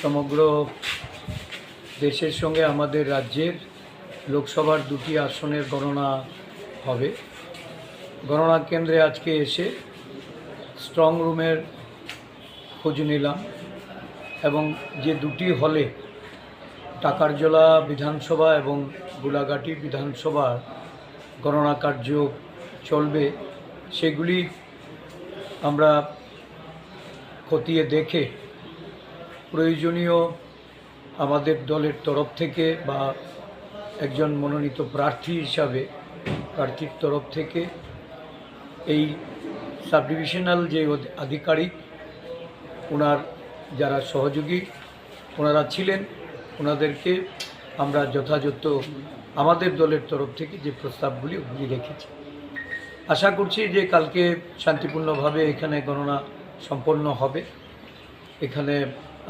সমগ্র দেশের সঙ্গে আমাদের রাজ্যের লোকসভার 2টি আসনের গণনা হবে। গণনা কেন্দ্রে আজকে এসে স্ট্রং রুমের খোঁজ নিলাম এবং যে 2টি হলে টাকারজলা বিধানসভা এবং গোলাঘাটি বিধানসভার গণনা কার্য চলবে সেগুলি আমরা খতিয়ে দেখে প্রয়োজনীয় আমাদের দলের তরফ থেকে বা একজন মনোনীত প্রার্থী হিসাবে প্রার্থীর তরফ থেকে এই সাব ডিভিশনাল যে আধিকারিক ওনার যারা সহযোগী ওনারা ছিলেন ওনাদেরকে আমরা যথাযথ আমাদের দলের তরফ থেকে যে প্রস্তাবগুলি ওগুলি রেখেছি। আশা করছি যে কালকে শান্তিপূর্ণভাবে এখানে গণনা সম্পন্ন হবে। এখানে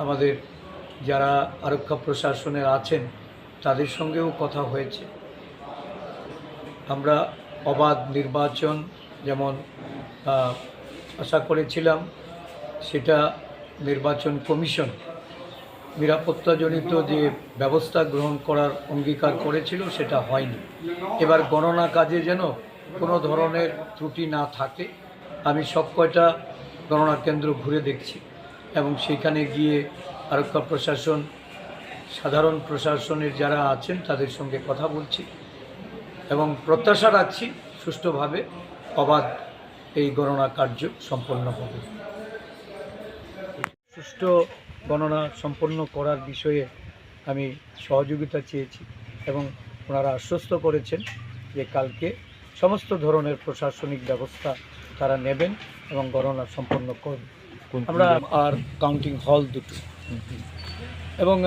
আমাদের যারা আরক্ষা প্রশাসনের আছেন তাদের সঙ্গেও কথা হয়েছে। আমরা অবাধ নির্বাচন যেমন আশা করেছিলাম সেটা নির্বাচন কমিশন নিরাপত্তাজনিত যে ব্যবস্থা গ্রহণ করার অঙ্গীকার করেছিল সেটা হয়নি। এবার গণনা কাজে যেন কোনো ধরনের ত্রুটি না থাকে আমি সব কয়টা গণনা কেন্দ্র ঘুরে দেখছি এবং সেখানে গিয়ে আরক্ষা প্রশাসন সাধারণ প্রশাসনের যারা আছেন তাদের সঙ্গে কথা বলছি এবং প্রত্যাশা রাখছি সুষ্ঠুভাবে অবাধ এই গণনা কার্য সম্পন্ন হবে। সুষ্ঠু গণনা সম্পন্ন করার বিষয়ে আমি সহযোগিতা চেয়েছি এবং ওনারা আশ্বস্ত করেছেন যে কালকে সমস্ত ধরনের প্রশাসনিক ব্যবস্থা তারা নেবেন এবং গণনা সম্পন্ন করবেন। আমরা আর কাউন্টিং হল 2টি এবং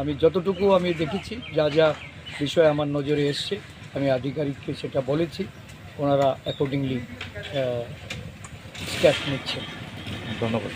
আমি যতটুকু আমি দেখেছি যা যা বিষয় আমার নজরে এসছে আমি আধিকারিককে সেটা বলেছি, ওনারা অ্যাকর্ডিংলি স্টেপ নিচ্ছেন। ধন্যবাদ।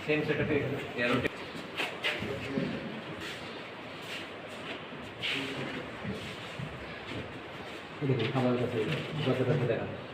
सेम सेटअप है एरो देखो हमारे पास